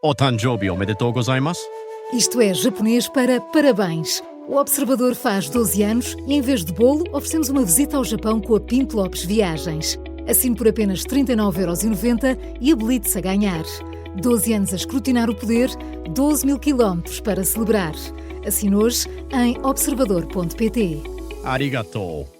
O Tanjobi omedetou gozaimasu. Isto é japonês para parabéns. O Observador faz 12 anos e, em vez de bolo, oferecemos uma visita ao Japão com a Pinto Lopes Viagens. Assine por apenas 39,90€ e habilite-se a ganhar. 12 anos a escrutinar o poder, 12 mil quilómetros para celebrar. Assine hoje em observador.pt. Arigatou.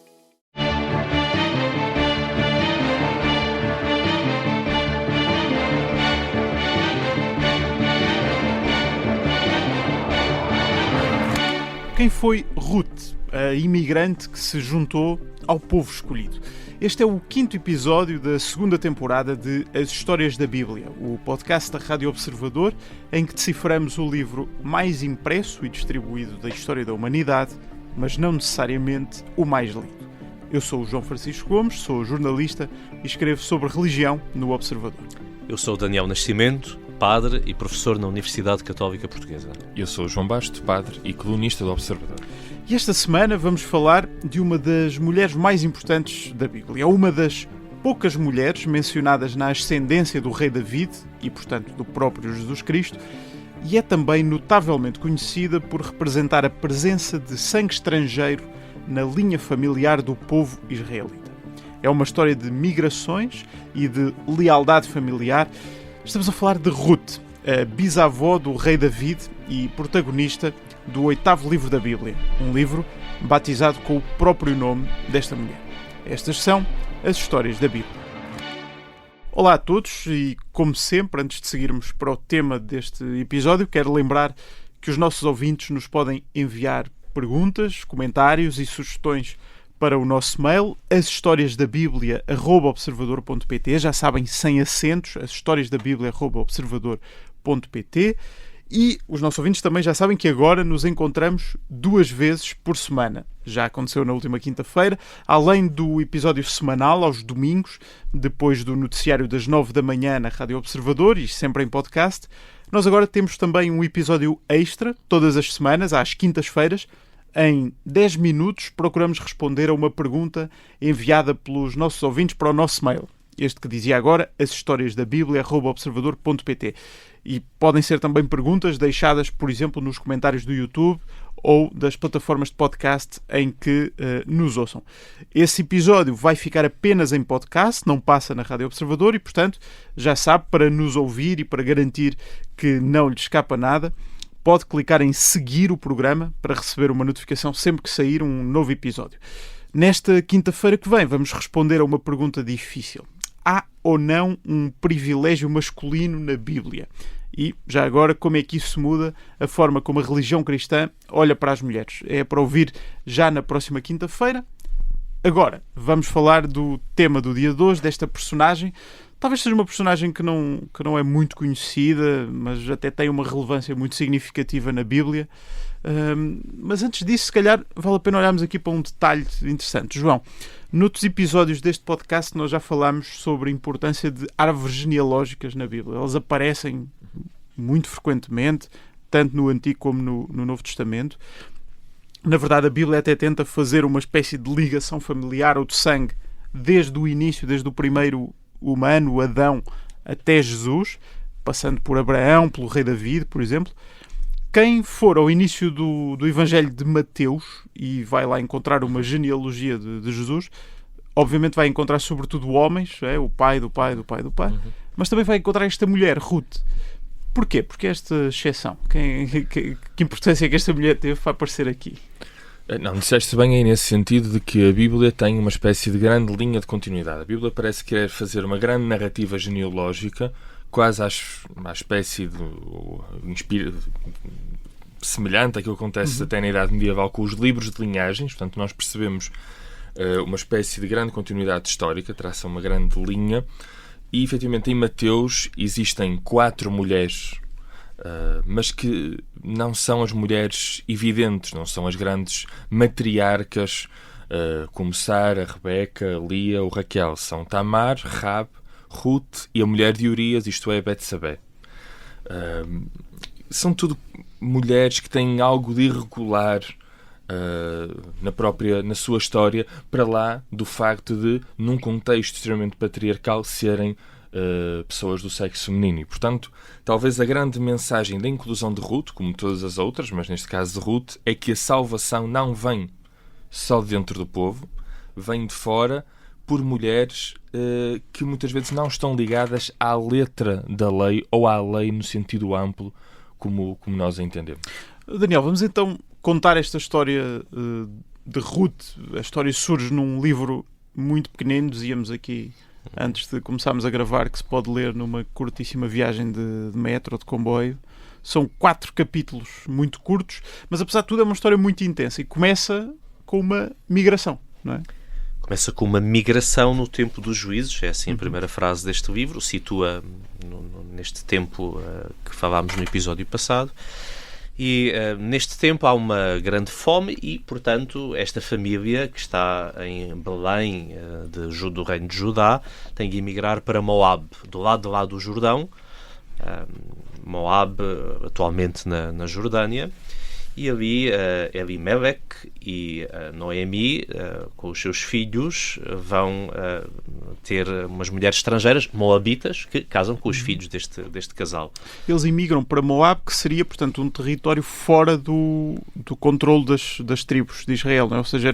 Quem foi Ruth, a imigrante que se juntou ao povo escolhido? Este é o 5º episódio da 2ª temporada de As Histórias da Bíblia, o podcast da Rádio Observador, em que deciframos o livro mais impresso e distribuído da história da humanidade, mas não necessariamente o mais lido. Eu sou o João Francisco Gomes, sou jornalista e escrevo sobre religião no Observador. Eu sou o Daniel Nascimento, padre e professor na Universidade Católica Portuguesa. Eu sou o João Basto, padre e colunista do Observador. E esta semana vamos falar de uma das mulheres mais importantes da Bíblia. É uma das poucas mulheres mencionadas na ascendência do rei David e, portanto, do próprio Jesus Cristo, e é também notavelmente conhecida por representar a presença de sangue estrangeiro na linha familiar do povo israelita. É uma história de migrações e de lealdade familiar. Estamos a falar de Ruth, a bisavó do rei David e protagonista do 8º livro da Bíblia, um livro batizado com o próprio nome desta mulher. Estas são as histórias da Bíblia. Olá a todos e, como sempre, antes de seguirmos para o tema deste episódio, quero lembrar que os nossos ouvintes nos podem enviar perguntas, comentários e sugestões para o nosso mail, ashistoriasdabiblia@observador.pt, já sabem, sem acentos, ashistoriasdabiblia@observador.pt, e os nossos ouvintes também já sabem que agora nos encontramos 2 vezes por semana. Já aconteceu na última quinta-feira, além do episódio semanal aos domingos, depois do noticiário das 9 da manhã na Rádio Observador e sempre em podcast. Nós agora temos também um episódio extra, todas as semanas, às quintas-feiras. Em 10 minutos procuramos responder a uma pergunta enviada pelos nossos ouvintes para o nosso mail. Este que dizia agora, ashistoriasdabiblia@observador.pt. E podem ser também perguntas deixadas, por exemplo, nos comentários do YouTube ou das plataformas de podcast em que nos ouçam. Esse episódio vai ficar apenas em podcast, não passa na Rádio Observador e, portanto, já sabe, para nos ouvir e para garantir que não lhe escapa nada, pode clicar em seguir o programa para receber uma notificação sempre que sair um novo episódio. Nesta quinta-feira que vem vamos responder a uma pergunta difícil. Há ou não um privilégio masculino na Bíblia? E, já agora, como é que isso muda a forma como a religião cristã olha para as mulheres? É para ouvir já na próxima quinta-feira. Agora, vamos falar do tema do dia de hoje, desta personagem. Talvez seja uma personagem que não é muito conhecida, mas até tem uma relevância muito significativa na Bíblia. Mas antes disso, se calhar, vale a pena olharmos aqui para um detalhe interessante. João, noutros episódios deste podcast nós já falámos sobre a importância de árvores genealógicas na Bíblia. Elas aparecem muito frequentemente, tanto no Antigo como no Novo Testamento. Na verdade, a Bíblia até tenta fazer uma espécie de ligação familiar ou de sangue desde o início, desde o primeiro humano, Adão, até Jesus, passando por Abraão, pelo rei David, por exemplo. Quem for ao início do Evangelho de Mateus e vai lá encontrar uma genealogia de Jesus, obviamente vai encontrar sobretudo homens, o pai do pai do pai do pai, mas também vai encontrar esta mulher, Ruth. Porquê? Porque esta exceção? Que importância é que esta mulher teve para aparecer aqui? Não, disseste bem aí nesse sentido de que a Bíblia tem uma espécie de grande linha de continuidade. A Bíblia parece querer fazer uma grande narrativa genealógica, quase à espécie de semelhante àquilo que acontece até na Idade Medieval com os livros de linhagens. Portanto, nós percebemos uma espécie de grande continuidade histórica, traça uma grande linha, e efetivamente em Mateus existem 4 mulheres, mas que não são as mulheres evidentes, não são as grandes matriarcas como Sara, Rebeca, Lia ou Raquel. São Tamar, Rab, Ruth e a mulher de Urias, isto é, Betsabé. São tudo mulheres que têm algo de irregular na sua história, para lá do facto de, num contexto extremamente patriarcal, serem pessoas do sexo feminino. E, portanto, talvez a grande mensagem da inclusão de Ruth, como todas as outras, mas neste caso de Ruth, é que a salvação não vem só de dentro do povo, vem de fora, por mulheres que muitas vezes não estão ligadas à letra da lei ou à lei no sentido amplo como nós a entendemos. Daniel, vamos então contar esta história de Ruth. A história surge num livro muito pequenino, dizíamos aqui antes de começarmos a gravar, que se pode ler numa curtíssima viagem de metro ou de comboio. São 4 capítulos muito curtos, mas apesar de tudo é uma história muito intensa e começa com uma migração, não é? Começa com uma migração no tempo dos juízes, é assim a primeira frase deste livro, situa neste tempo que falámos no episódio passado. E neste tempo há uma grande fome e, portanto, esta família que está em Belém, do reino de Judá, tem de emigrar para Moab, do lado de lá do Jordão. Moab, atualmente na Jordânia. E ali Elimelec e Noemi, com os seus filhos, vão ter umas mulheres estrangeiras, moabitas, que casam com os filhos deste casal. Eles imigram para Moab, que seria, portanto, um território fora do controle das tribos de Israel, não é? Ou seja,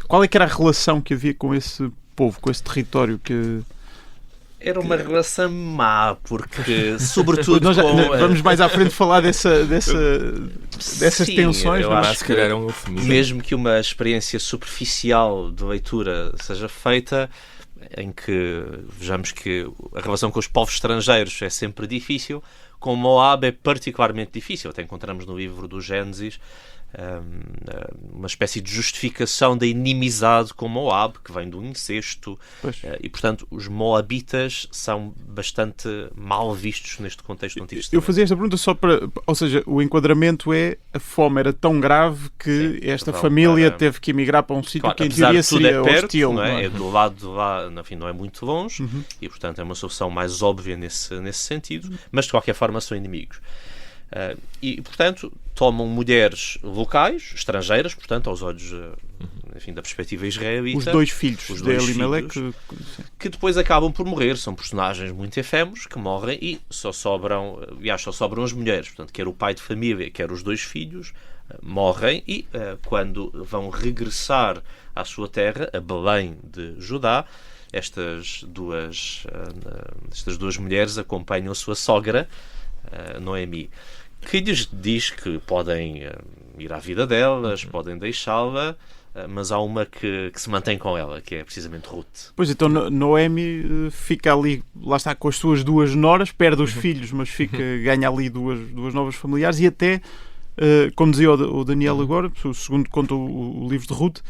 qual é que era a relação que havia com esse povo, com esse território que... Era uma relação má, porque, sobretudo, nós vamos mais à frente falar dessas Sim, tensões. Eu acho que era um eufemismo. Mesmo que uma experiência superficial de leitura seja feita, em que vejamos que a relação com os povos estrangeiros é sempre difícil, com Moab é particularmente difícil. Até encontramos no livro do Gênesis uma espécie de justificação da inimizade com Moab, que vem do incesto, e portanto os moabitas são bastante mal vistos neste contexto antigo. Eu fazia esta pergunta só para... Ou seja, o enquadramento é a fome era tão grave que esta família teve que emigrar para um sítio que em teoria seria hostil. Não é? É do lado de lá, enfim, não é muito longe, e portanto é uma solução mais óbvia nesse sentido, mas de qualquer forma são inimigos. E, portanto, tomam mulheres locais, estrangeiras, portanto, aos olhos enfim, da perspectiva israelita. Os dois filhos de Elimelec, que depois acabam por morrer. São personagens muito efêmeros que morrem e só sobram as mulheres. Portanto, quer o pai de família, quer os 2 filhos, morrem e, quando vão regressar à sua terra, a Belém de Judá, estas duas mulheres acompanham a sua sogra, Noemi, que lhes diz que podem ir à vida delas, podem deixá-la, mas há uma que se mantém com ela, que é precisamente Ruth. Pois então, Noemi fica ali, lá está, com as suas 2 noras, perde os filhos, mas ganha ali duas novas familiares e até, como dizia o Daniel agora, segundo conta o livro de Ruth,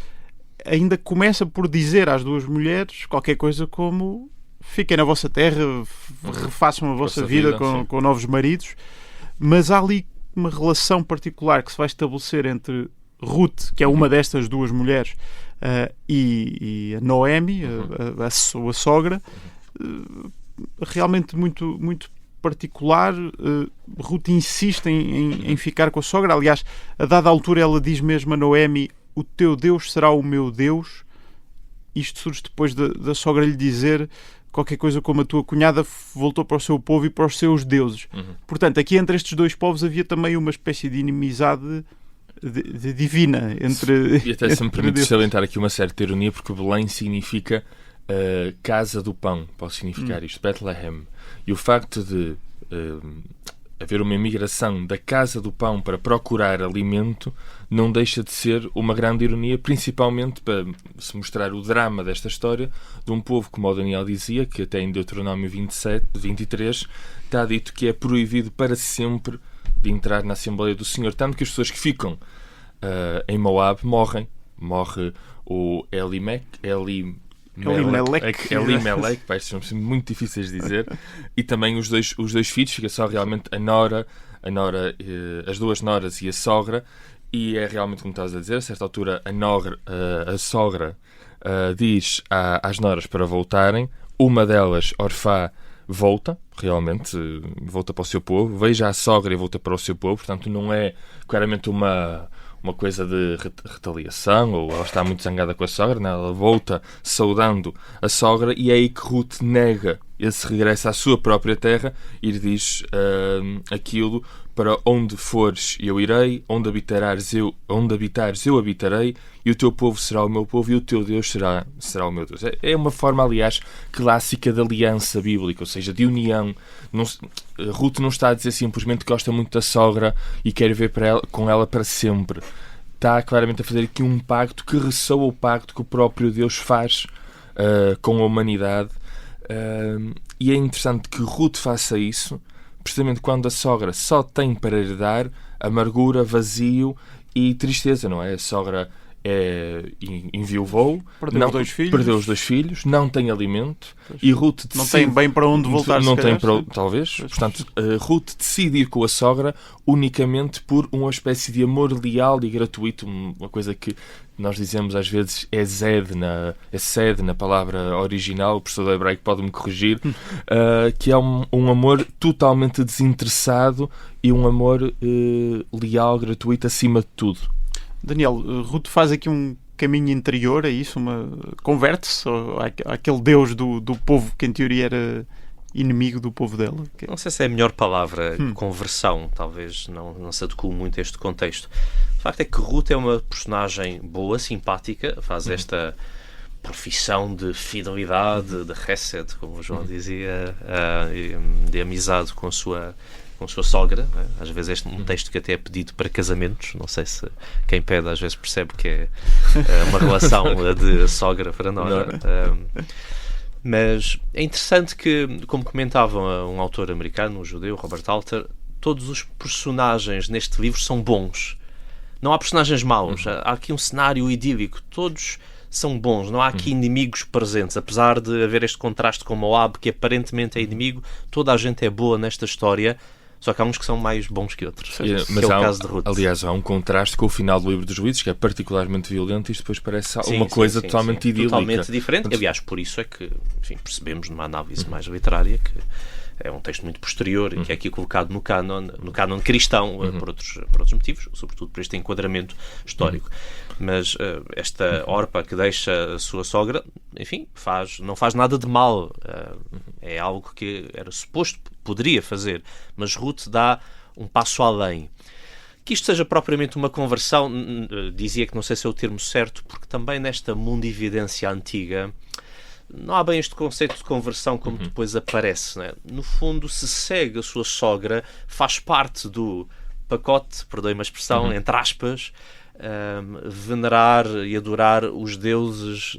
ainda começa por dizer às 2 mulheres qualquer coisa como: fiquem na vossa terra, refaçam a vossa vida com novos maridos. Mas há ali uma relação particular que se vai estabelecer entre Ruth, que é uma destas 2 mulheres, e a Noemi, a sua sogra, realmente muito, muito particular. Ruth insiste em ficar com a sogra. Aliás, a dada altura ela diz mesmo a Noemi: o teu Deus será o meu Deus. Isto surge depois da sogra lhe dizer qualquer coisa como: a tua cunhada voltou para o seu povo e para os seus deuses. Portanto, aqui entre estes 2 povos havia também uma espécie de inimizade divina entre... E até se me permite salientar aqui uma certa ironia, porque Belém significa casa do pão, pode significar isto, Bethlehem. E o facto de haver uma imigração da casa do pão para procurar alimento não deixa de ser uma grande ironia, principalmente para se mostrar o drama desta história de um povo, como o Daniel dizia, que até em Deuteronômio 23 está dito que é proibido para sempre de entrar na Assembleia do Senhor, tanto que as pessoas que ficam em Moab morrem. Morre o Elimelec, são muito difíceis de dizer, e também os dois filhos, fica só realmente a nora, as 2 noras e a sogra, e é realmente como estás a dizer, a certa altura a sogra diz às noras para voltarem, uma delas, Orfá, volta para o seu povo, veja a sogra e volta para o seu povo, portanto não é claramente uma coisa de retaliação, ou ela está muito zangada com a sogra, não, ela volta saudando a sogra, e é aí que Ruth nega esse regresso à sua própria terra, e lhe diz aquilo: para onde fores eu irei, onde habitares eu habitarei, e o teu povo será o meu povo, e o teu Deus será o meu Deus. É uma forma, aliás, clássica de aliança bíblica, ou seja, de união. Ruth não está a dizer simplesmente que gosta muito da sogra e quer viver com ela para sempre. Está claramente a fazer aqui um pacto que ressoa o pacto que o próprio Deus faz com a humanidade. E é interessante que Ruth faça isso precisamente quando a sogra só tem para herdar amargura, vazio e tristeza, não é? A sogra enviuvou, perdeu os dois filhos, não tem alimento, e Ruth decide, não tem bem para onde voltar, talvez. Portanto, Ruth decide ir com a sogra unicamente por uma espécie de amor leal e gratuito, uma coisa que nós dizemos às vezes é sed na palavra original, o professor do hebraico pode-me corrigir, que é um amor totalmente desinteressado e um amor leal, gratuito, acima de tudo. Daniel, Ruth faz aqui um caminho interior, é isso? Converte-se àquele Deus do povo que em teoria era inimigo do povo dela? Não sei se é a melhor palavra, conversão, talvez não se adequa muito a este contexto. O facto é que Ruth é uma personagem boa, simpática, faz esta profissão de fidelidade, de chesed, como o João dizia, de amizade com a sua sogra, né? Às vezes este é um texto que até é pedido para casamentos, não sei se quem pede às vezes percebe que é uma relação de sogra para nora. Mas é interessante que, como comentava um autor americano, um judeu, Robert Alter, todos os personagens neste livro são bons. Não há personagens maus, há aqui um cenário idílico, todos são bons, não há aqui inimigos presentes, apesar de haver este contraste com Moab, que aparentemente é inimigo, toda a gente é boa nesta história. Só que há uns que são mais bons que outros. Mas é o caso de Ruth. Aliás, há um contraste com o final do livro dos Juízes, que é particularmente violento, e isto depois parece uma coisa totalmente idílica. Totalmente diferente. Aliás, por isso é que, enfim, percebemos numa análise mais literária que é um texto muito posterior e que é aqui colocado no cânon cristão por outros motivos, sobretudo por este enquadramento histórico. Mas esta Orpa que deixa a sua sogra, enfim, não faz nada de mal. É algo que era suposto, poderia fazer, mas Ruth dá um passo além. Que isto seja propriamente uma conversão, dizia que não sei se é o termo certo, porque também nesta mundividência antiga não há bem este conceito de conversão como depois aparece, né? No fundo, se segue a sua sogra, faz parte do pacote, perdoe-me a expressão, entre aspas, venerar e adorar os deuses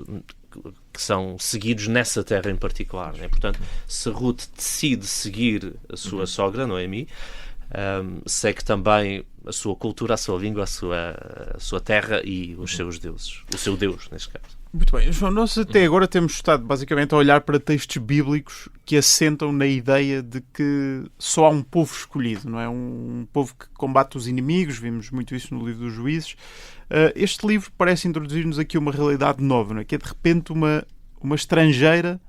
que são seguidos nessa terra em particular, né? Portanto, se Ruth decide seguir a sua sogra, Noemi, segue também a sua cultura, a sua língua, a sua terra e os seus deuses. O seu Deus, neste caso. Muito bem, João, nós até agora temos estado basicamente a olhar para textos bíblicos que assentam na ideia de que só há um povo escolhido, não é? Um povo que combate os inimigos, vimos muito isso no livro dos Juízes. Este livro parece introduzir-nos aqui uma realidade nova, não é? Que é de repente uma estrangeira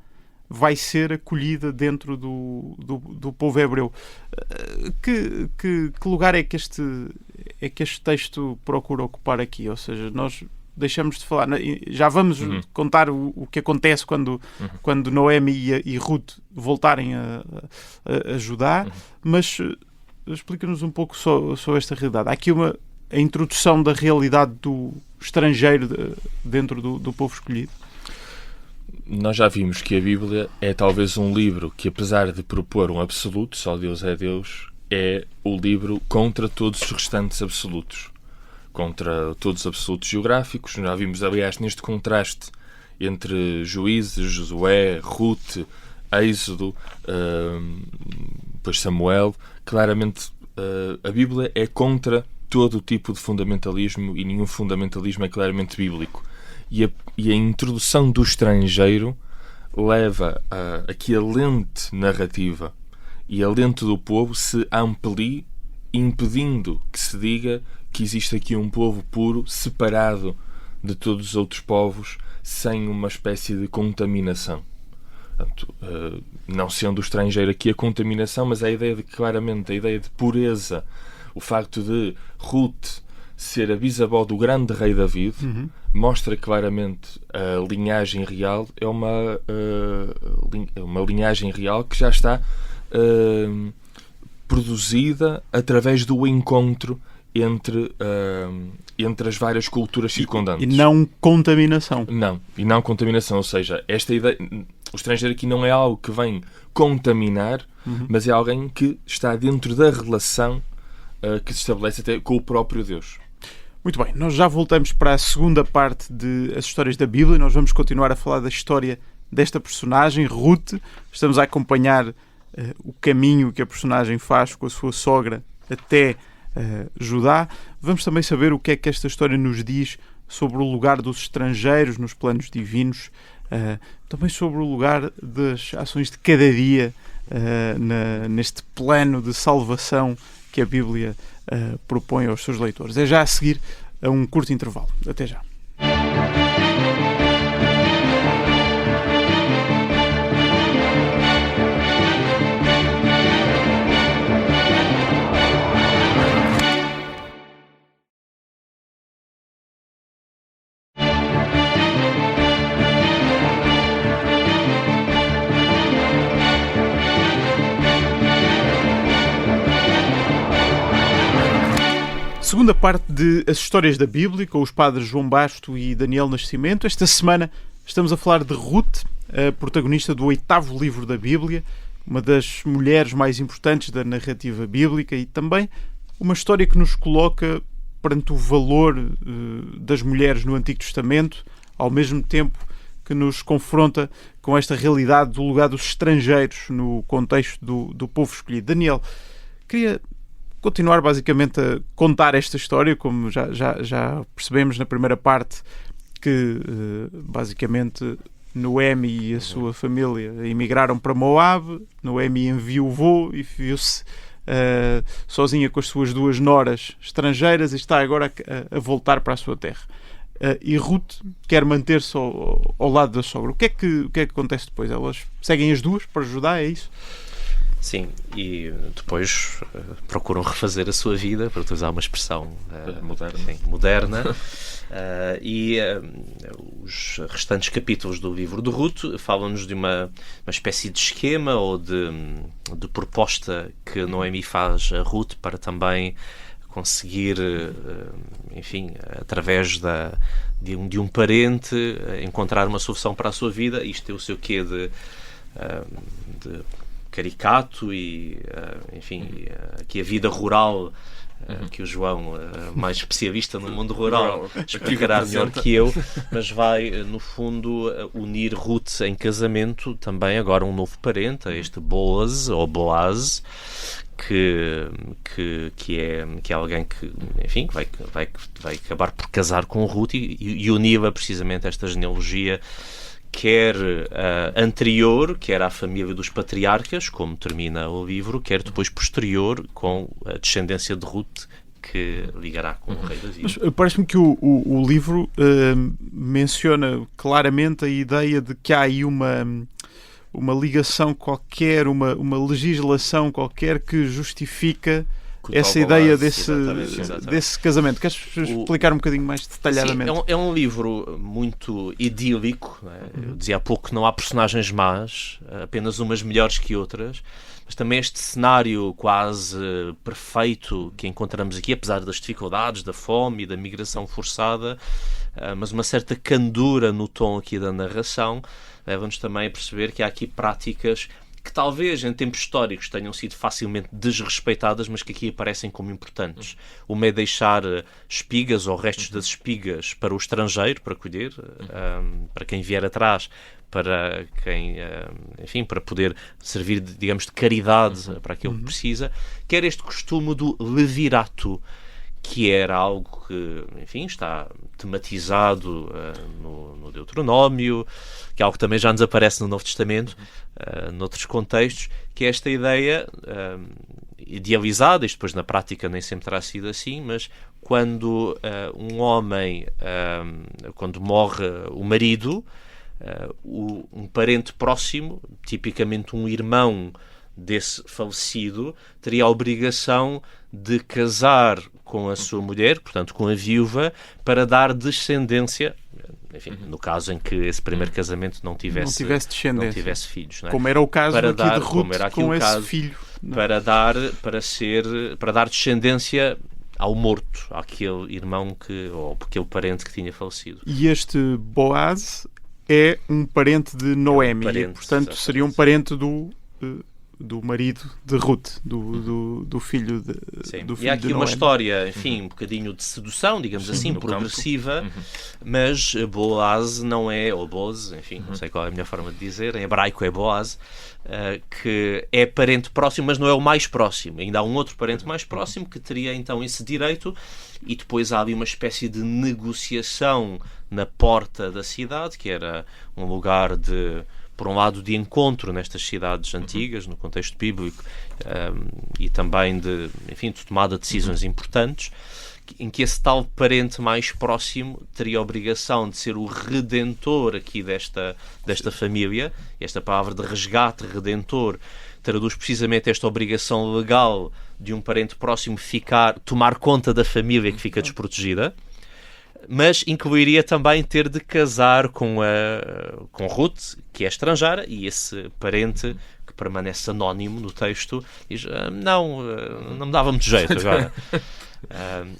vai ser acolhida dentro do povo hebreu. Que lugar é que este texto procura ocupar aqui? Ou seja, nós deixamos de falar, já vamos contar o que acontece quando Noemi e Ruth voltarem a ajudar, mas explica-nos um pouco sobre esta realidade. Há aqui a introdução da realidade do estrangeiro dentro do povo escolhido. Nós já vimos que a Bíblia é talvez um livro que, apesar de propor um absoluto, só Deus é Deus, é o livro contra todos os restantes absolutos. Contra todos os absolutos geográficos. Já vimos, aliás, neste contraste entre Juízes, Josué, Ruth, Êxodo, depois Samuel, claramente a Bíblia é contra todo o tipo de fundamentalismo e nenhum fundamentalismo é claramente bíblico. E a introdução do estrangeiro leva a que a lente narrativa e a lente do povo se amplie, impedindo que se diga que existe aqui um povo puro, separado de todos os outros povos, sem uma espécie de contaminação. Portanto, não sendo o estrangeiro aqui a contaminação, mas a ideia de claramente, a ideia de pureza, o facto de Ruth ser a bisavó do grande rei David, mostra claramente a linhagem real é uma linhagem real que já está produzida através do encontro entre as várias culturas circundantes. E não contaminação. Não contaminação, ou seja, esta ideia, o estrangeiro aqui não é algo que vem contaminar, mas é alguém que está dentro da relação que se estabelece até com o próprio Deus. Muito bem, nós já voltamos para a segunda parte de As Histórias da Bíblia. Nós vamos continuar a falar da história desta personagem, Ruth. Estamos a acompanhar o caminho que a personagem faz com a sua sogra até Judá. Vamos também saber o que é que esta história nos diz sobre o lugar dos estrangeiros nos planos divinos, também sobre o lugar das ações de cada dia neste plano de salvação que a Bíblia propõe aos seus leitores. É já a seguir a um curto intervalo. Até já. Segunda parte de As Histórias da Bíblia, com os padres João Basto e Daniel Nascimento. Esta semana estamos a falar de Ruth, a protagonista do 8º livro da Bíblia, uma das mulheres mais importantes da narrativa bíblica e também uma história que nos coloca perante o valor das mulheres no Antigo Testamento, ao mesmo tempo que nos confronta com esta realidade do lugar dos estrangeiros no contexto do povo escolhido. Daniel, queria continuar basicamente a contar esta história, como já percebemos na primeira parte, que basicamente Noemi e a sua família emigraram para Moab. Noemi enviou e viu-se sozinha com as suas 2 noras estrangeiras e está agora a voltar para a sua terra. E Ruth quer manter-se ao lado da sogra. O que é que acontece depois? Elas seguem as duas para Judá, é isso? Sim, e depois procuram refazer a sua vida, para utilizar uma expressão moderna. Os restantes capítulos do livro de Ruth falam-nos de uma espécie de esquema ou de proposta que Noemi faz a Ruth para também conseguir, enfim, através de um parente, encontrar uma solução para a sua vida. Isto tem o seu quê de caricato e, enfim, aqui a vida rural, que o João, mais especialista no mundo rural, explicará melhor que eu, mas vai, no fundo, unir Ruth em casamento também agora um novo parente, este Boaz, ou Boaz, que é alguém que, enfim, vai acabar por casar com Ruth e uni-la precisamente a esta genealogia, quer anterior, quer à família dos patriarcas, como termina o livro, quer depois posterior, com a descendência de Ruth, que ligará com o rei Davi. Mas parece-me que o livro menciona claramente a ideia de que há aí uma ligação qualquer, uma legislação qualquer que justifica essa ideia desse casamento. Queres explicar um bocadinho mais detalhadamente? Sim, é um livro muito idílico, não é? Eu dizia há pouco que não há personagens más, apenas umas melhores que outras, mas também este cenário quase perfeito que encontramos aqui, apesar das dificuldades, da fome e da migração forçada, mas uma certa candura no tom aqui da narração, leva-nos também a perceber que há aqui práticas que talvez em tempos históricos tenham sido facilmente desrespeitadas, mas que aqui aparecem como importantes. Uma é deixar espigas ou restos das espigas para o estrangeiro, para colher, para quem vier atrás, para quem, enfim, para poder servir, digamos, de caridade para aquele que precisa. Quer este costume do levirato, que era algo que, enfim, está tematizado no Deuteronómio, que é algo que também já nos aparece no Novo Testamento, noutros contextos, que é esta ideia idealizada, isto depois na prática nem sempre terá sido assim, mas quando um homem, quando morre o marido, um parente próximo, tipicamente um irmão desse falecido, teria a obrigação de casar com a sua mulher, portanto com a viúva, para dar descendência, enfim, no caso em que esse primeiro casamento não tivesse descendência, não tivesse filhos, não é? Como era o caso para aqui dar, de Ruth com esse caso, filho, para dar descendência ao morto, àquele irmão ou aquele parente que tinha falecido. E este Boaz é um parente de Noemi, portanto seria um parente do marido de Ruth, do filho de do filho. E há aqui de uma Noemi. história, enfim, um bocadinho de sedução, digamos assim, progressiva, mas Boaz não é, ou Boaz, enfim, não sei qual é a melhor forma de dizer, em hebraico é Boaz, que é parente próximo, mas não é o mais próximo. Ainda há um outro parente mais próximo que teria então esse direito, e depois há ali uma espécie de negociação na porta da cidade, que era um lugar por um lado, de encontro nestas cidades antigas, no contexto bíblico, e também de tomada de decisões importantes, em que esse tal parente mais próximo teria a obrigação de ser o redentor aqui desta família. Esta palavra de resgate, redentor, traduz precisamente esta obrigação legal de um parente próximo tomar conta da família que fica desprotegida, mas incluiria também ter de casar com Ruth, que é estrangeira, e esse parente, que permanece anónimo no texto, diz, não me dava muito jeito agora.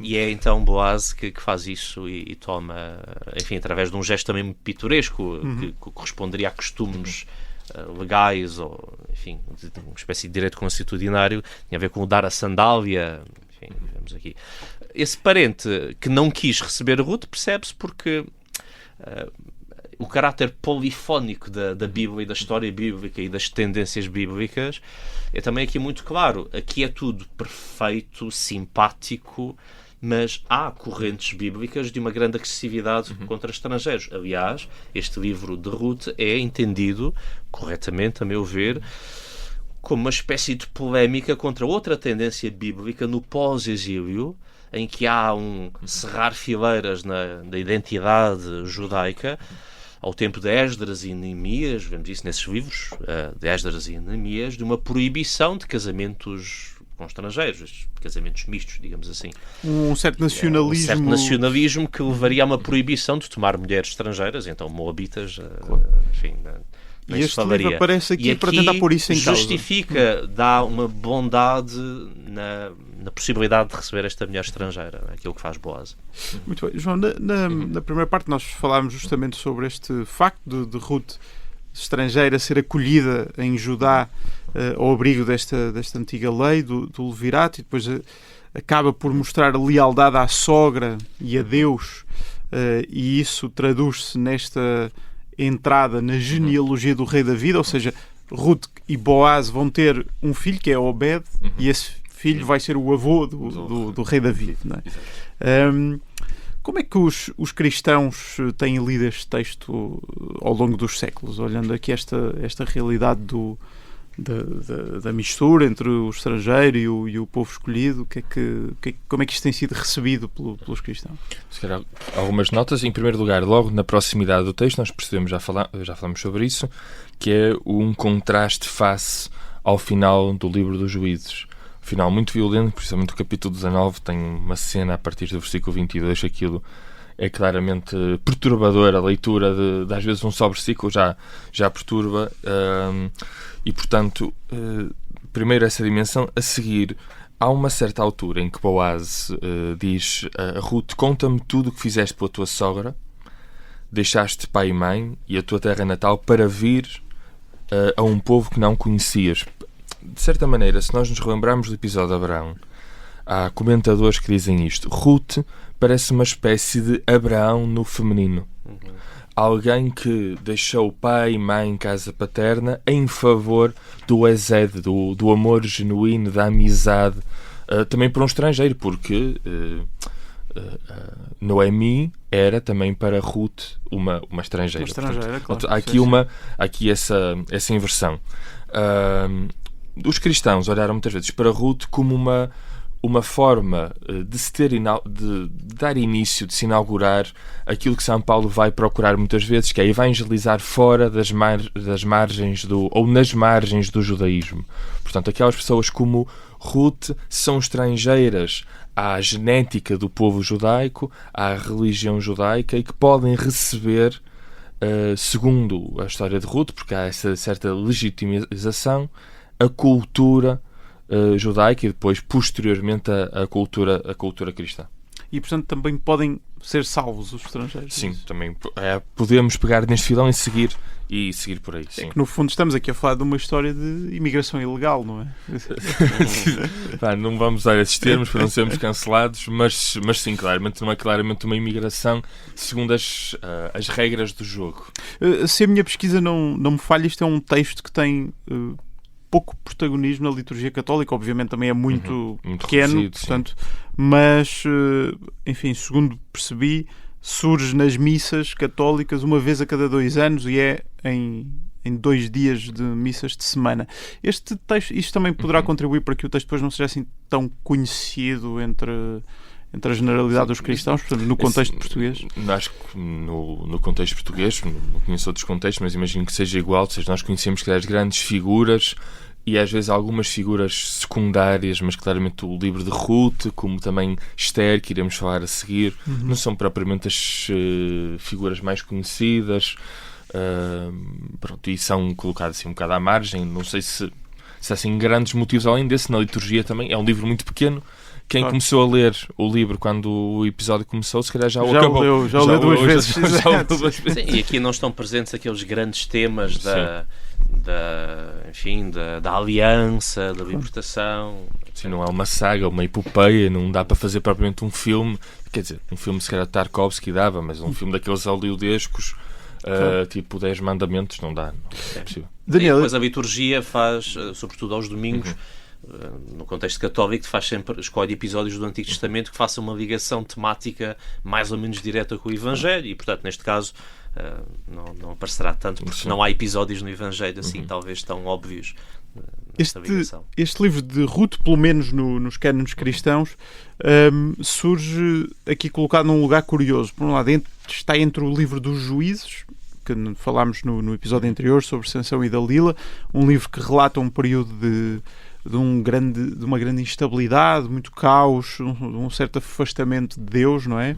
E é então Boaz que faz isso e toma, enfim, através de um gesto também muito pitoresco, que corresponderia a costumes legais, ou, enfim, uma espécie de direito constitucionário, tinha a ver com o dar a sandália, enfim, vemos aqui. Esse parente que não quis receber Ruth percebe-se porque o caráter polifónico da Bíblia e da história bíblica e das tendências bíblicas é também aqui muito claro. Aqui é tudo perfeito, simpático, mas há correntes bíblicas de uma grande agressividade contra estrangeiros. Aliás, este livro de Ruth é entendido, corretamente, a meu ver, como uma espécie de polémica contra outra tendência bíblica no pós-exílio, em que há um cerrar fileiras da identidade judaica, ao tempo de Esdras e Neemias, vemos isso nesses livros, de Esdras e Neemias, de uma proibição de casamentos com estrangeiros, casamentos mistos, digamos assim. Um certo nacionalismo. Um certo nacionalismo que levaria a uma proibição de tomar mulheres estrangeiras, então moabitas, enfim... E este livro aparece aqui para tentar pôr isso em causa. Justifica, dá uma bondade na possibilidade de receber esta mulher estrangeira, aquilo que faz Boaz. Muito bem. João, na primeira parte nós falámos justamente sobre este facto de Ruth estrangeira ser acolhida em Judá ao abrigo desta antiga lei do Levirato, e depois acaba por mostrar lealdade à sogra e a Deus, e isso traduz-se nesta entrada na genealogia do rei David, ou seja, Ruth e Boaz vão ter um filho que é Obed, e esse filho vai ser o avô do rei David, não é? Como é que os cristãos têm lido este texto ao longo dos séculos, olhando aqui esta realidade da mistura entre o estrangeiro e o povo escolhido? Como é que isto tem sido recebido pelos cristãos? Se calhar, algumas notas. Em primeiro lugar, logo na proximidade do texto, nós percebemos, já falamos sobre isso, que é um contraste face ao final do livro dos Juízes. Um final muito violento, principalmente o capítulo 19 tem uma cena a partir do versículo 22, aquilo é claramente perturbador, a leitura de às vezes um só versículo já perturba, e portanto, primeiro essa dimensão. A seguir, há uma certa altura em que Boaz diz a Ruth: conta-me tudo o que fizeste pela tua sogra, deixaste pai e mãe e a tua terra natal para vir a um povo que não conhecias. De certa maneira, se nós nos relembrarmos do episódio de Abraão, há comentadores que dizem isto: Ruth parece uma espécie de Abraão no feminino. Alguém que deixou pai e mãe, casa paterna, em favor do Hesed, do amor genuíno, da amizade, também para um estrangeiro, porque Noemi era também para Ruth uma estrangeira. Portanto, claro. Há aqui essa inversão. Os cristãos olharam muitas vezes para Ruth como uma forma de dar início, de se inaugurar aquilo que São Paulo vai procurar muitas vezes, que é evangelizar fora das margens ou nas margens do judaísmo. Portanto, aquelas pessoas como Ruth são estrangeiras à genética do povo judaico, à religião judaica, e que podem receber, segundo a história de Ruth, porque há essa certa legitimização, a cultura judaica e depois, posteriormente, a cultura cristã. E, portanto, também podem ser salvos os estrangeiros. Sim, também podemos pegar neste filão e seguir por aí. Sim. É que, no fundo, estamos aqui a falar de uma história de imigração ilegal, não é? Não vamos usar esses termos para não sermos cancelados, mas sim, claramente não é claramente uma imigração segundo as regras do jogo. Se a minha pesquisa não me falha, isto é um texto que tem pouco protagonismo na liturgia católica, obviamente também é muito pequeno, reduzido, portanto, mas, enfim, segundo percebi, surge nas missas católicas uma vez a cada 2 anos e é em 2 dias de missas de semana. Este texto, isto também poderá contribuir para que o texto depois não seja assim tão conhecido entre a generalidade dos cristãos, portanto, no contexto português? Acho que no contexto português, não conheço outros contextos, mas imagino que seja igual, ou seja, nós conhecemos que as grandes figuras e às vezes algumas figuras secundárias, mas claramente o livro de Ruth, como também Esther, que iremos falar a seguir, não são propriamente as figuras mais conhecidas, e são colocadas assim um bocado à margem. Não sei se há assim grandes motivos além desse. Na liturgia também é um livro muito pequeno. Quem começou a ler o livro quando o episódio começou, se calhar já o acabou. Já o leu 2 vezes. Sim, e aqui não estão presentes aqueles grandes temas da aliança, da libertação. Sim, não é uma saga, uma epopeia, não dá para fazer propriamente um filme. Quer dizer, um filme se calhar Tarkovsky dava, mas um filme daqueles hollywoodescos, tipo 10 Mandamentos, não dá. Não é possível. Daniel, depois a liturgia faz, sobretudo aos domingos, no contexto católico, escolhe episódios do Antigo Testamento que façam uma ligação temática mais ou menos direta com o Evangelho e, portanto, neste caso não aparecerá tanto porque não há episódios no Evangelho assim, talvez tão óbvios. Este livro de Ruth, pelo menos nos cânones cristãos, surge aqui colocado num lugar curioso. Por um lado, está entre o livro dos Juízes, que falámos no episódio anterior sobre Sansão e Dalila, um livro que relata um período de uma grande instabilidade, muito caos, um certo afastamento de Deus, não é?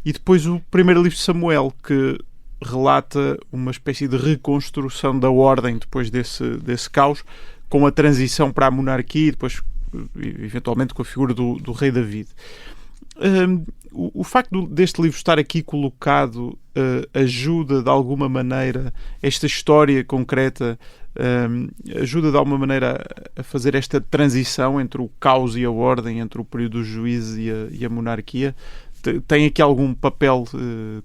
E depois o primeiro livro de Samuel, que relata uma espécie de reconstrução da ordem depois desse caos, com a transição para a monarquia e depois, eventualmente, com a figura do rei David. O facto deste livro estar aqui colocado ajuda, de alguma maneira, esta história concreta, ajuda, de alguma maneira, a fazer esta transição entre o caos e a ordem, entre o período dos juízes e a monarquia? Tem aqui algum papel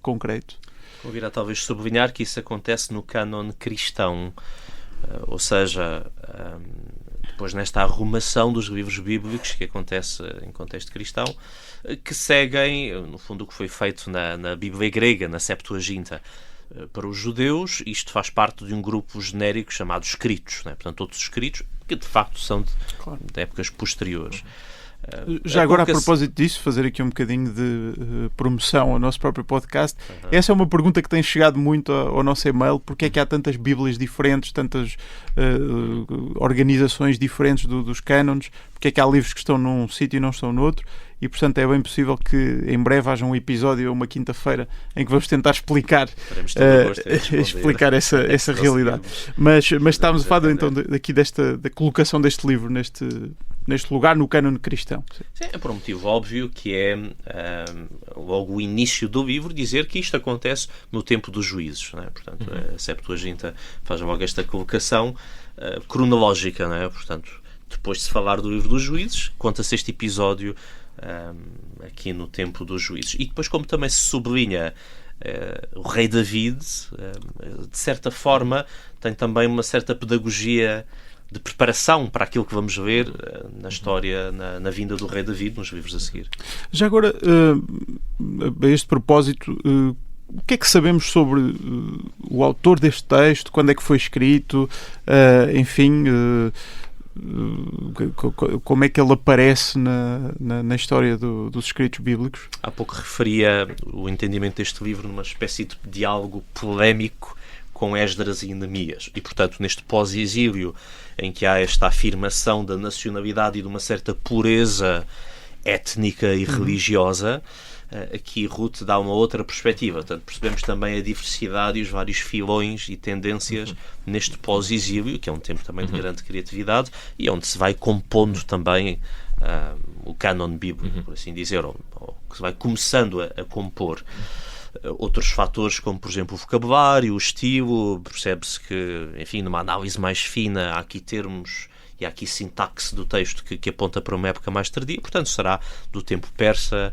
concreto? Convirá talvez sublinhar que isso acontece no cânon cristão, ou seja, depois nesta arrumação dos livros bíblicos que acontece em contexto cristão, que seguem, no fundo, o que foi feito na Bíblia grega, na Septuaginta. Para os judeus, isto faz parte de um grupo genérico chamado escritos, né? Portanto, outros escritos que de facto são de épocas posteriores. Já agora, a propósito disso, fazer aqui um bocadinho de promoção ao nosso próprio podcast. Essa é uma pergunta que tem chegado muito ao nosso e-mail. Porque é que há tantas bíblias diferentes, tantas organizações diferentes dos cânones? Porque é que há livros que estão num sítio e não estão noutro? E, portanto, é bem possível que em breve haja um episódio ou uma quinta-feira em que vamos tentar explicar essa realidade. Mas estávamos a falar então daqui da colocação deste livro neste lugar no cânon cristão. Sim, é por um motivo óbvio, que é logo o início do livro dizer que isto acontece no tempo dos juízes, não é? Portanto, a Septuaginta faz logo esta colocação cronológica, não é? Portanto, depois de se falar do livro dos juízes, conta-se este episódio aqui no tempo dos juízes. E depois, como também se sublinha o rei David, de certa forma, tem também uma certa pedagogia de preparação para aquilo que vamos ver na história, na vinda do rei David, nos livros a seguir. Já agora, a este propósito, o que é que sabemos sobre o autor deste texto? Quando é que foi escrito? Enfim, como é que ele aparece na história dos escritos bíblicos? Há pouco referia o entendimento deste livro numa espécie de diálogo polémico com Esdras e Neemias. E, portanto, neste pós-exílio, em que há esta afirmação da nacionalidade e de uma certa pureza étnica e religiosa, aqui Ruth dá uma outra perspectiva. Portanto, percebemos também a diversidade e os vários filões e tendências neste pós-exílio, que é um tempo também de grande criatividade e onde se vai compondo também o cânon bíblico, por assim dizer, ou que se vai começando a compor. Outros fatores, como por exemplo o vocabulário, o estilo, percebe-se que, enfim, numa análise mais fina, há aqui termos e há aqui sintaxe do texto que aponta para uma época mais tardia, portanto será do tempo persa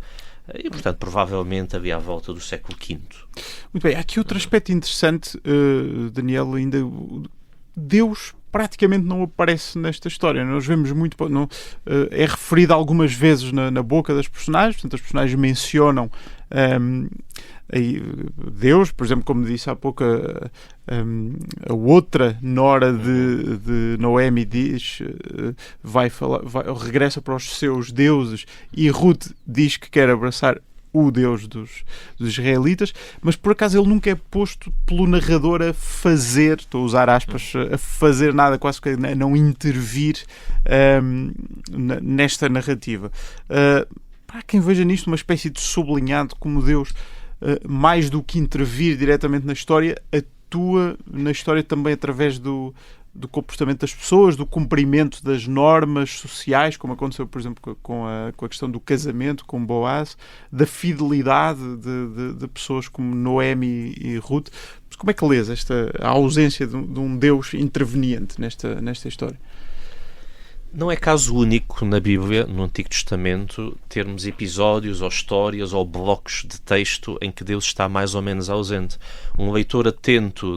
e, portanto, provavelmente havia à volta do século V. Muito bem, há aqui outro aspecto interessante, Daniel, ainda Deus praticamente não aparece nesta história. Nós vemos muito, é referido algumas vezes na boca das personagens, portanto as personagens mencionam Deus, por exemplo, como disse há pouco, a outra nora de Noemi diz, regressa para os seus deuses, e Ruth diz que quer abraçar o Deus dos israelitas, mas por acaso ele nunca é posto pelo narrador a fazer, estou a usar aspas, a fazer nada, quase que a não intervir nesta narrativa. Para quem veja nisto uma espécie de sublinhado, como Deus, mais do que intervir diretamente na história, atua na história também através do comportamento das pessoas, do cumprimento das normas sociais, como aconteceu, por exemplo, com a questão do casamento com Boaz, da fidelidade de pessoas como Noemi e Ruth. Mas como é que lês a ausência de um Deus interveniente nesta história? Não é caso único na Bíblia, no Antigo Testamento, termos episódios ou histórias ou blocos de texto em que Deus está mais ou menos ausente. Um leitor atento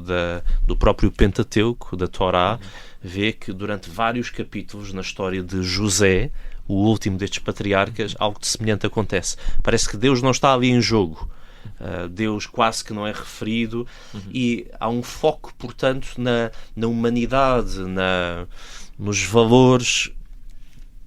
do próprio Pentateuco, da Torá, vê que durante vários capítulos na história de José, o último destes patriarcas, algo de semelhante acontece. Parece que Deus não está ali em jogo. Deus quase que não é referido e há um foco, portanto, na humanidade, nos valores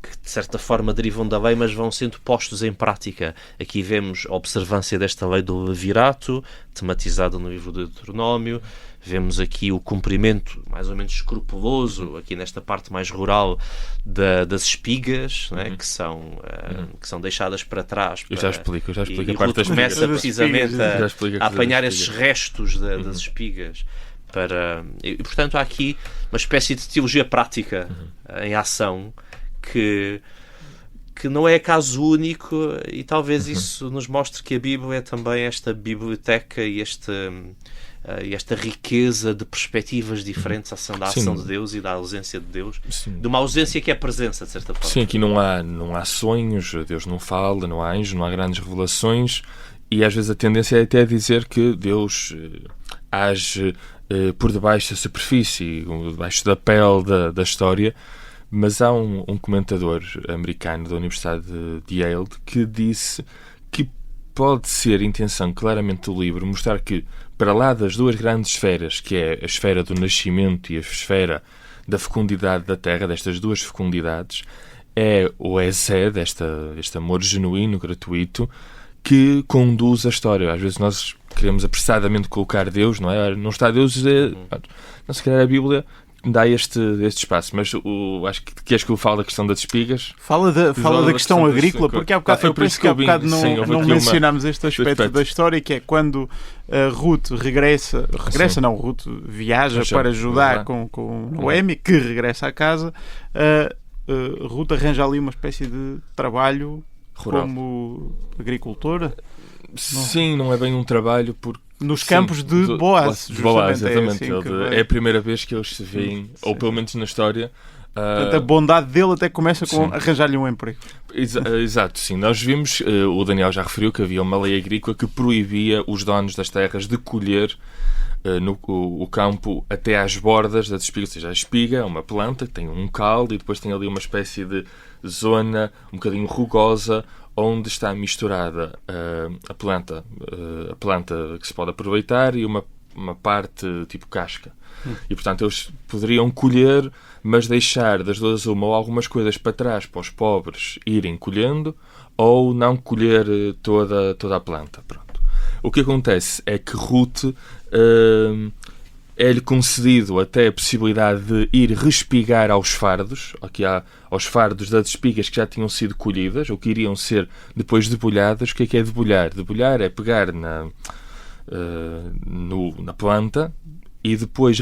que de certa forma derivam da lei, mas vão sendo postos em prática. Aqui vemos a observância desta lei do levirato, tematizada no livro de Deuteronômio. Vemos aqui o cumprimento mais ou menos escrupuloso, aqui nesta parte mais rural, das espigas, né, que são deixadas para trás. Eu já explico e a parte das começa espigas. precisamente a apanhar das esses restos das espigas. E, portanto, há aqui uma espécie de teologia prática em ação que não é caso único, e talvez isso nos mostre que a Bíblia é também esta biblioteca e esta riqueza de perspectivas diferentes da ação de Deus e da ausência de Deus. Sim. De uma ausência que é presença, de certa forma. Sim, aqui não há sonhos, Deus não fala, não há anjos, não há grandes revelações, e às vezes a tendência é até dizer que Deus age por debaixo da superfície, debaixo da pele da história. Mas há um comentador americano da Universidade de Yale que disse que pode ser intenção claramente do livro mostrar que, para lá das duas grandes esferas, que é a esfera do nascimento e a esfera da fecundidade da Terra, destas duas fecundidades, é o Esed, este amor genuíno, gratuito, que conduz a história. Às vezes nós queremos apressadamente colocar Deus, não é? Não está Deus, não se calhar a Bíblia dá este espaço, mas acho que queres que eu fale da questão das espigas? Fala da questão agrícola, porque há bocado, eu penso que há bocado não mencionámos este aspecto da história, que é quando Ruth Ruth viaja para Judá com Noemi, que regressa à casa. Ruth arranja ali uma espécie de trabalho rural, como agricultora. Sim, não é bem um trabalho porque nos campos de Boaz. Exatamente. É a primeira vez que eles se veem, ou pelo menos na história. A bondade dele até começa com arranjar-lhe um emprego. Exato, sim. Nós vimos, o Daniel já referiu que havia uma lei agrícola que proibia os donos das terras de colher o campo até às bordas das espigas. Ou seja, a espiga é uma planta que tem um caldo e depois tem ali uma espécie de zona um bocadinho rugosa onde está misturada a planta que se pode aproveitar e uma uma parte tipo casca. E, portanto, eles poderiam colher, mas deixar das duas uma ou algumas coisas para trás para os pobres irem colhendo, ou não colher toda a planta. Pronto. O que acontece é que Ruth é-lhe concedido até a possibilidade de ir respigar aos fardos, aos fardos das espigas que já tinham sido colhidas, ou que iriam ser depois debulhadas. O que é debulhar? Debulhar é pegar na planta e depois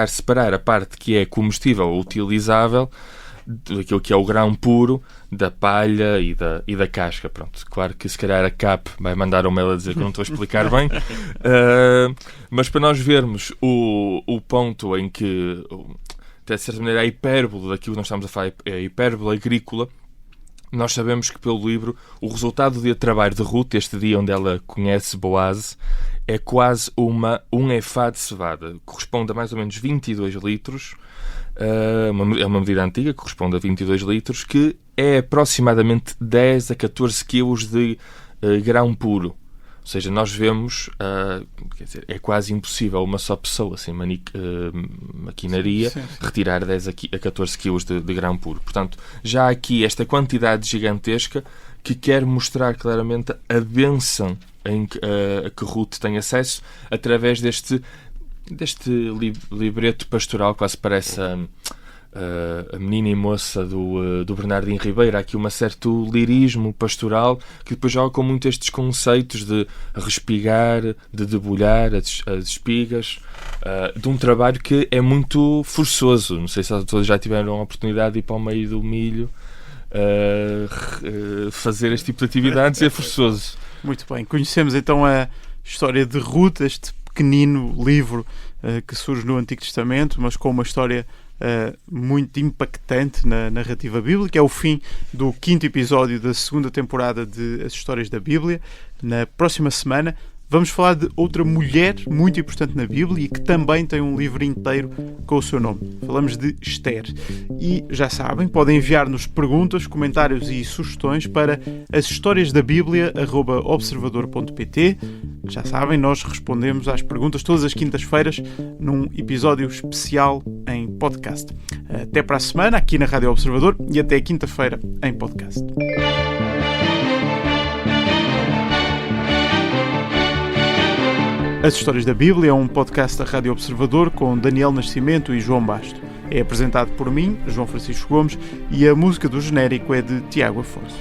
separar a parte que é comestível ou utilizável daquilo que é o grão puro, da palha e da casca. Pronto, claro que se calhar a CAP vai mandar um mail a dizer que eu não estou a explicar bem, mas para nós vermos o ponto em que, de certa maneira, a hipérbole daquilo que nós estamos a falar, a hipérbole agrícola, nós sabemos que pelo livro o resultado do dia de trabalho de Ruth, este dia onde ela conhece Boaz, é quase um efá de cevada. Corresponde a mais ou menos 22 litros. É uma medida antiga, corresponde a 22 litros, que é aproximadamente 10 a 14 quilos de grão puro. Ou seja, nós vemos, quer dizer, é quase impossível uma só pessoa, sem maquinaria, retirar 10 a 14 quilos de grão puro. Portanto, já há aqui esta quantidade gigantesca que quer mostrar claramente a bênção a que Ruth tem acesso através deste libreto pastoral, quase parece a menina e moça do Bernardino Ribeiro. Há aqui um certo lirismo pastoral que depois joga com muito estes conceitos de respigar, de debulhar as espigas, de um trabalho que é muito forçoso. Não sei se todos já tiveram a oportunidade de ir para o meio do milho fazer este tipo de atividades. É forçoso. Muito bem, conhecemos então a história de Ruth, este pequenino livro que surge no Antigo Testamento, mas com uma história muito impactante na narrativa bíblica. É o fim do 5º episódio da 2ª temporada de As Histórias da Bíblia. Na próxima semana vamos falar de outra mulher muito importante na Bíblia e que também tem um livro inteiro com o seu nome. Falamos de Esther. E já sabem, podem enviar-nos perguntas, comentários e sugestões para ashistoriasdabiblia@observador.pt. Já sabem, nós respondemos às perguntas todas as quintas-feiras num episódio especial em podcast. Até para a semana, aqui na Rádio Observador, e até quinta-feira em podcast. As Histórias da Bíblia é um podcast da Rádio Observador com Daniel Nascimento e João Basto. É apresentado por mim, João Francisco Gomes, e a música do genérico é de Tiago Afonso.